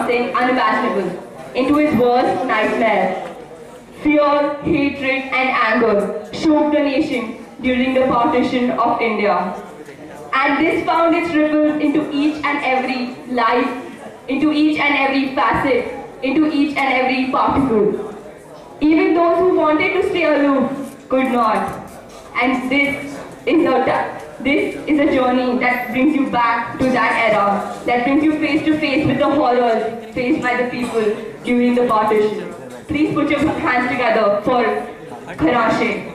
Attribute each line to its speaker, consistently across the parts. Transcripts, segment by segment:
Speaker 1: something unimaginable, into its worst nightmare. Fear, hatred, and anger shook the nation during the partition of India. And this found its ripples into each and every life, into each and every facet, into each and every particle. Even those who wanted to stay aloof could not. And this is a journey that brings you back to that era, that brings you face to face with the horrors faced by the people during the partition. Please put your hands together for Kharashe.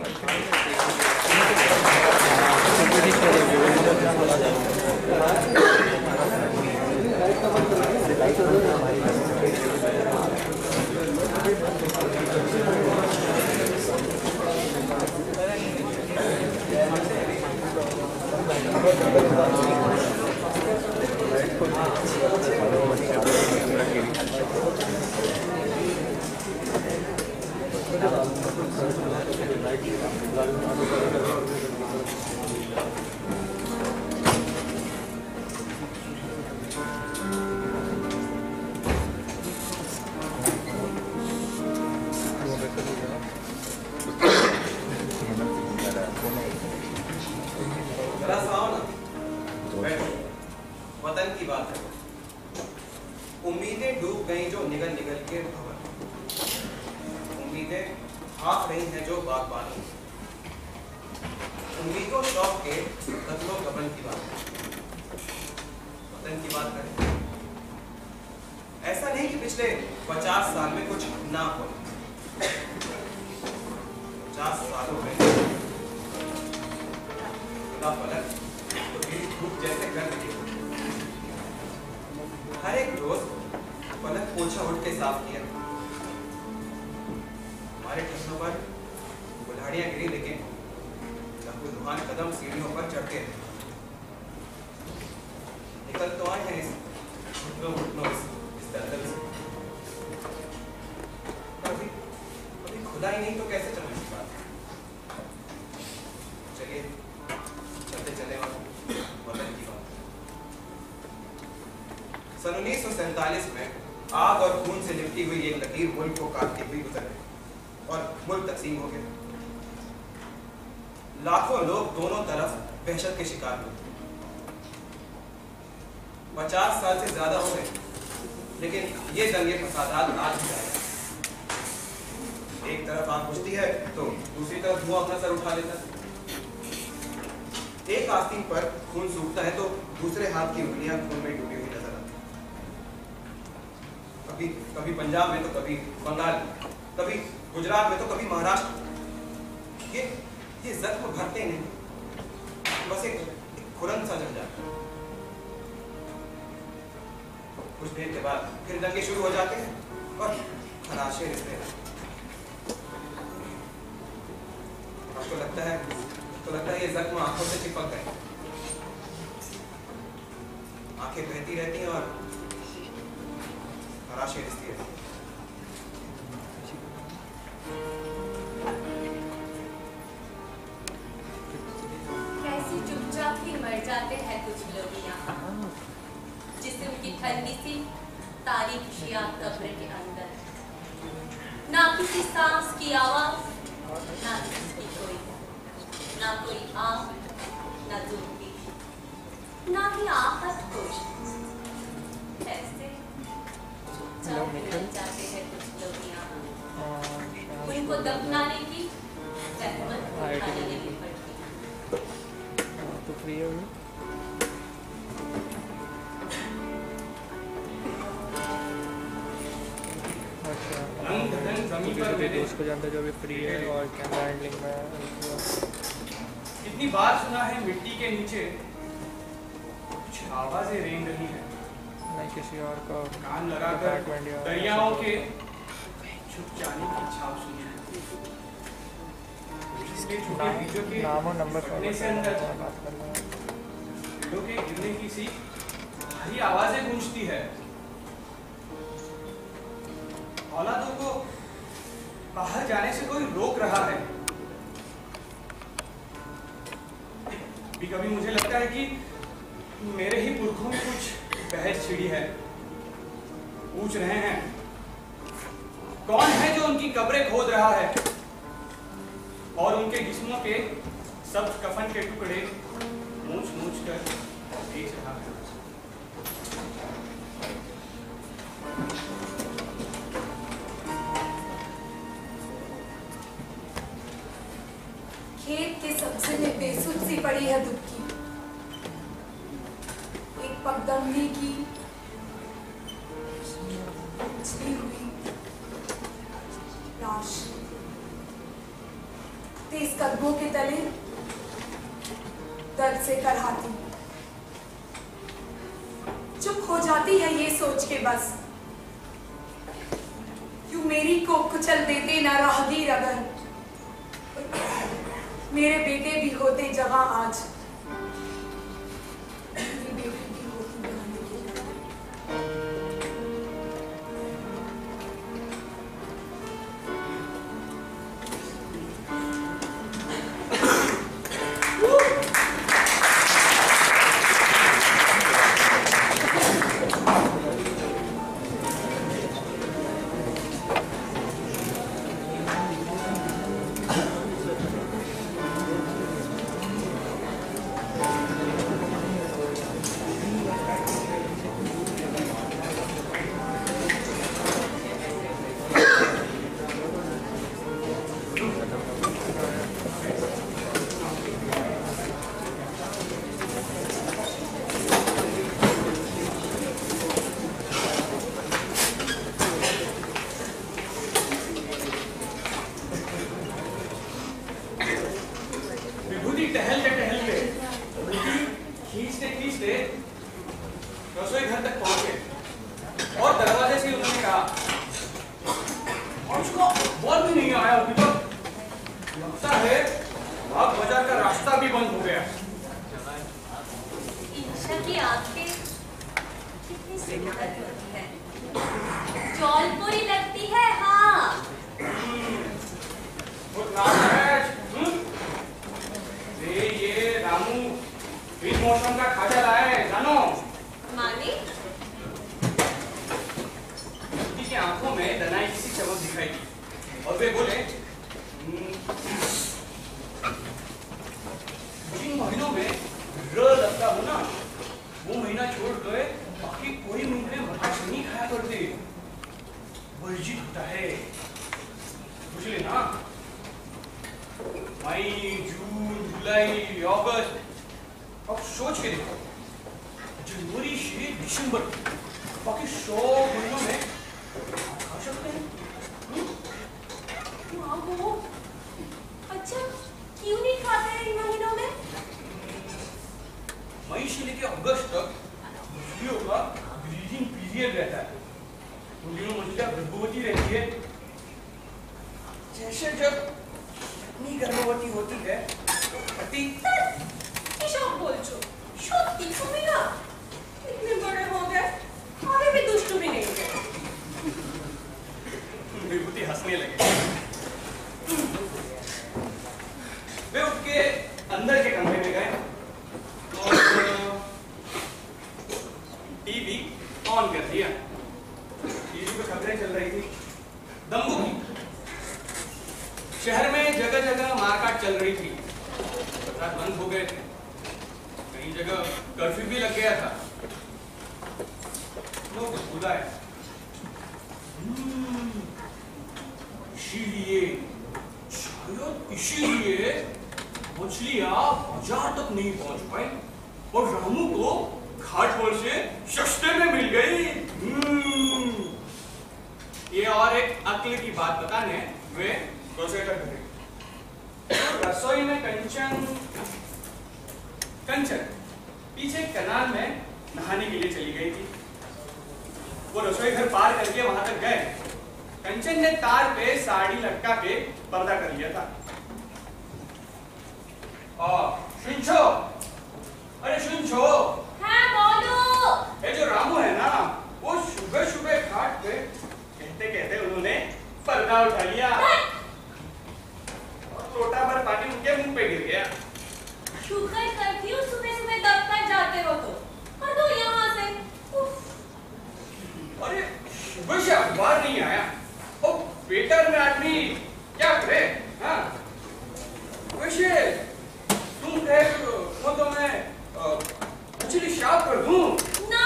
Speaker 2: वतन की बात है। उम्मीदें डूब गईं जो निगल निगल के भवन, उम्मीदें हाँफ रही हैं जो बागबानी, उम्मीदों शौक के कत्लो गबन की बात है। वतन की बात करें, ऐसा नहीं कि पिछले 50 साल में कुछ ना हो, 50 सालों में खुदा फलक धूप जैसे कर रही है। हर एक रोज फलक पोछा उठ के साफ किया, हमारे ठसनों पर कुल्हाड़ियां गिरी, लेकिन लहूलुहान कदम सीढ़ियों पर चढ़ते रहे। निकल तो आए हैं इस दलदल से, कभी खुदा ही नहीं तो कैसे चले इस बात। चलिए चलते चले वतन की बात। सन 1947 में आग और खून से लिपटी हुई एक लकीर मुल्क को काटती हुई गुजर गई और मुल्क तकसीम हो गया। लाखों लोग दोनों तरफ वहशत के शिकार हुए। 50 साल से ज्यादा हो गए, लेकिन ये दंगे फसादात आज भी जारी हैं। एक तरफ आग बुझती है तो दूसरी तरफ धुआं अपना सर उठा लेता है। एक आस्तीन पर खून सूखता है तो दूसरे हाथ की उंगलियां खून में डूबी हुई नजर आती हैं। कभी पंजाब में तो कभी बंगाल, कभी गुजरात में तो कभी महाराष्ट्र। ये जख्म भरते नहीं, बस एक खुरन सा जम जाता है। कुछ देर के बाद फिर दंगे शुरू हो जाते हैं और खराशे रिश्ते। आपको लगता है ये जख्म आंखों से चिपक गए, आंखें बहती रहती हैं और खराशे रिश्ते रहती हैं।
Speaker 3: कैसी चुपचाप ही मर जाते हैं कुछ लोग यहाँ, जिसम की ठंडी सी तारीख शिया कब्र के अंदर, ना किसी सांस की आवाज, ना किसी कोई, ना कोई आंख, ना धूपी, ना ही आफत कुछ। ऐसे चुपचाप मर जाते हैं कुछ लोग यहाँ, उनको दफनाने की जहमत उठानी नहीं पड़ती।
Speaker 4: तो फ्री हो गई। दोस्त को जानता जो भी फ्री है और कैमरा हैंडलिंग में।
Speaker 5: कितनी बार सुना है मिट्टी के नीचे कुछ आवाजें रेंग रही हैं।
Speaker 4: नहीं किसी और का
Speaker 5: कान लगाकर दरियाओं के छुप जाने की छाप सुनी है।
Speaker 4: नाम और नंबर
Speaker 5: से अंदर के गिरने की सी भारी आवाजें गूंजती है। औलादों को बाहर जाने से कोई रोक रहा है। कभी मुझे लगता है कि मेरे ही पुरखों में कुछ बहस छिड़ी है। पूछ रहे हैं कौन है जो उनकी कब्रें खोद रहा है और उनके जिस्मों के सब कफन के टुकड़े मूछ कर बेच रहा है।
Speaker 6: खेत के सब्जे में बेसुध सी पड़ी है दुबकी, एक पगडंडी की उछली हुई लाश तेज कदमों के तले दर्द से करहाती, चुप हो जाती है ये सोच के बस क्यों मेरी को कुचल देते ना राहगीर अगर मेरे बेटे भी होते जवां आज, मेरी बेटी भी होती बहाने की तरह।
Speaker 5: सुबह से अखबार नहीं आया और पेटर में आदमी क्या करे? हाँ वैसे तुम कहे तो मैं मछली साफ कर दूं?
Speaker 3: ना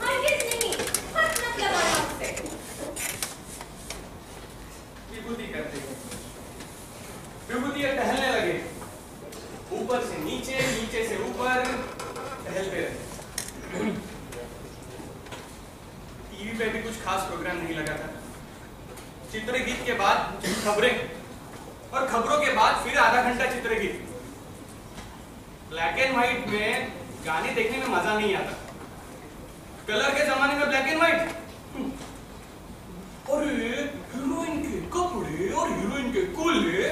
Speaker 3: हरगिज नहीं, हट मत लगाना मुझसे।
Speaker 5: विभूति करते हैं, विभूति टहलने लगे, ऊपर से नीचे, नीचे से ऊपर टहलते रहे। टीवी पे भी कुछ खास प्रोग्राम नहीं लगा था। चित्रगीत के बाद खबरें और खबरों के बाद फिर आधा घंटा चित्रगीत। ब्लैक एंड व्हाइट में गाने देखने में मजा नहीं आता। कलर के जमाने में ब्लैक एंड व्हाइट, अरे हीरोइन के कपड़े और हीरोइन के कूल्हे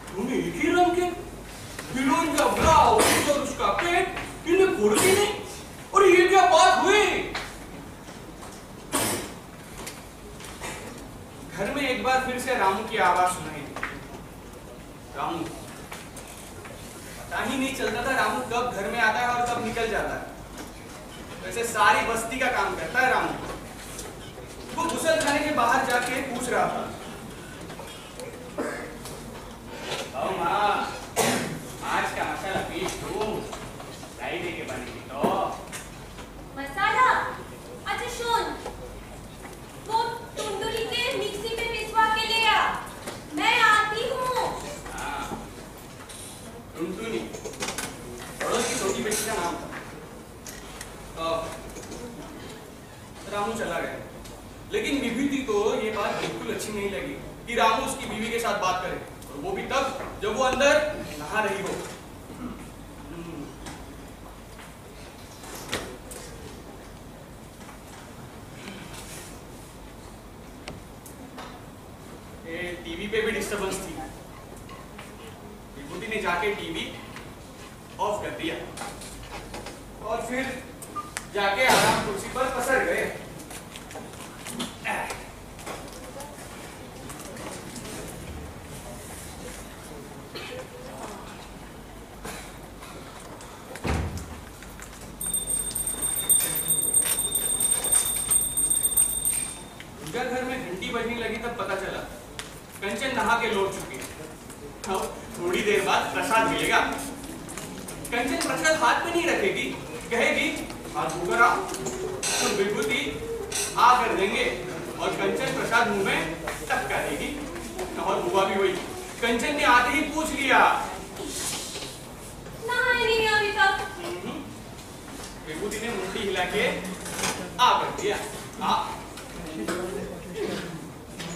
Speaker 5: दोनों एक ही रंग के, हीरोइन का ब्लाउज और उसका पेट इन्हें फोड़ती नहीं। और ये क्या बात हुई? घर में एक बार फिर से रामू की आवाज सुनाई दी। रामू, पता ही नहीं चलता था रामू कब घर में आता है और कब निकल जाता है। वैसे सारी बस्ती का काम करता है रामू। वो गुसलखाने के बाहर जाके पूछ रहा था, ओ माँ, आज का मसाला पीस दूं, लाई दे के बनेगी तो।
Speaker 3: मसाला? अच्छा सुन, वो टुंडुली के मिक्सी में पिसवा के ले आ, मैं आती हूँ।
Speaker 5: हाँ, टुनटुनी, पड़ोस की छोटी बेटी का नाम था। रामू चला गया, लेकिन विभूति को ये बात बिल्कुल अच्छी नहीं लगी कि रामू उसकी बीवी के साथ बात करे, और वो भी तब जब वो अंदर नहा रही हो। टीवी पे भी डिस्टर्बेंस थी। विभूति ने जाके टीवी ऑफ कर दिया और फिर जाके आराम कुर्सी पर पसर गए। जब घर में घंटी बजने लगी तब पता चला कंचन नहा के लौट चुकी है। थोड़ी देर बाद प्रसाद मिलेगा। कंचन प्रसाद हाथ में नहीं रखेगी, कहेगी हाथ धोकर आओ, तो विभूति आ कर देंगे और कंचन प्रसाद मुंह में टपका देगी। और हुआ भी वही, कंचन ने आते ही पूछ लिया,
Speaker 3: नहाए नहीं अभी तक।
Speaker 5: विभूति ने मुंडी हिला के आ कर दिया।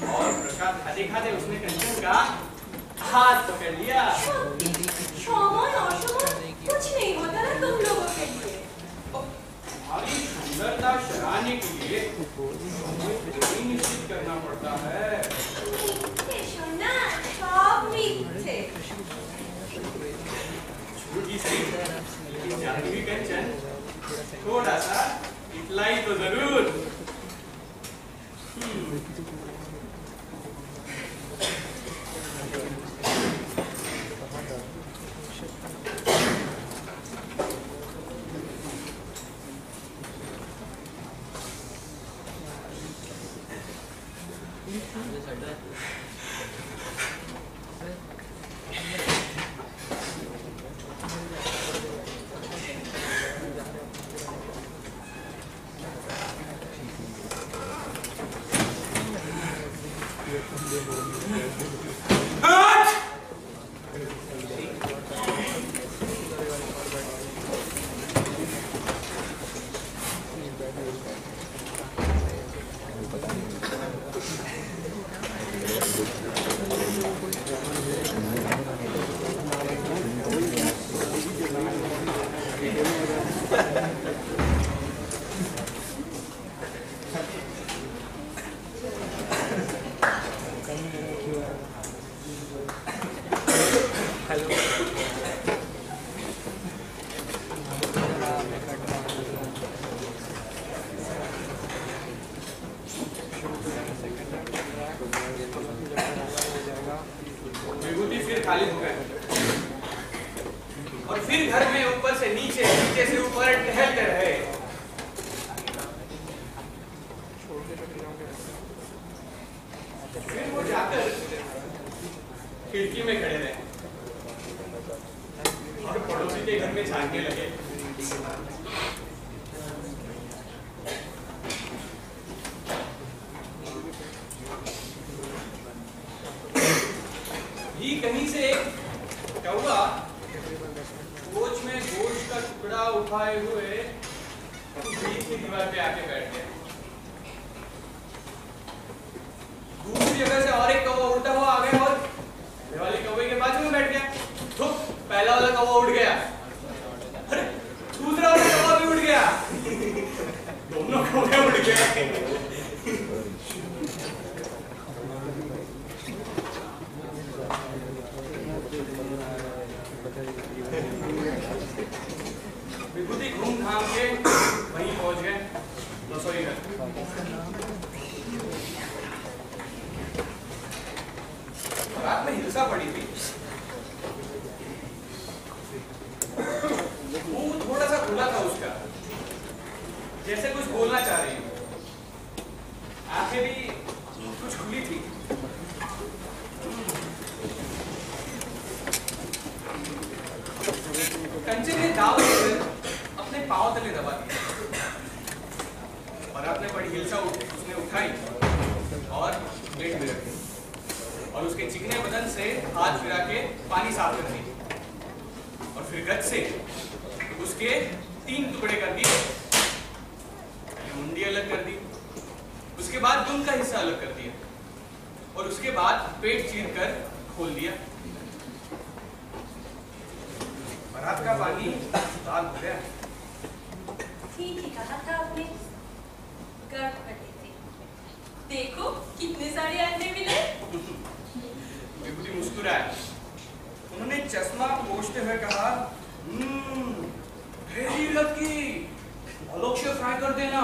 Speaker 5: और प्रसाद खाते खाते उसने कंचन का हाथ पकड़ लिया।
Speaker 3: कुछ नहीं होता ना तुम लोगों के लिए।
Speaker 5: हमारी सुंदरता शराने के लिए निश्चित करना पड़ता है। छोटी सी लेकिन जादुई कंचन, थोड़ा सा इतलाई तो जरूर। विभूति फिर खाली हो गए और फिर घर में ऊपर से नीचे, नीचे से ऊपर टहलते रहे। फिर वो जाकर खिड़की में खड़े रहे और पड़ोसी के घर में झांकने लगे। ही कहीं से एक कौवा कोच में गोश्त का टुकड़ा उठाए हुए बीच की दीवार पे आके बैठ गया। दूसरी जगह से और एक कौवा उड़ता हुआ आ गया और पहले वाले कौवे के बाजू में बैठ गया। तो पहला वाला कौवा उड़ गया, अरे दूसरा वाला कौवा भी उड़ गया, दोनों कौवे उड़ गए। विभूति घूम घाम के वहीं पहुंच गए रसोई घर। रात में हिंसा पड़ी थी। मुंह थोड़ा सा खुला था उसका, जैसे कुछ बोलना चाह रही है। आंखें भी कुछ खुली थी। कंचे ने दाव देकर अपने पांव तले दबा दिया और आपने बड़ी हिलसा उसने उठाई और प्लेट में रखी और उसके चिकने बदन से हाथ फिरा के पानी साफ कर दिया और फिर गज से उसके 3 टुकड़े कर दिए। मुंडी अलग कर दी, उसके बाद दुम का हिस्सा अलग कर दिया और उसके बाद पेट चीर कर खोल दिया। रात का पानी दाल हो गया।
Speaker 3: ठीक ही कहा था आपने, गड़बड़ी थी। देखो कितने सारे अंडे मिले।
Speaker 5: विभूति मुस्कुराया। उन्होंने चश्मा पोंछते हुए कहा, भेजी लकी, अलग से फ्राई कर देना।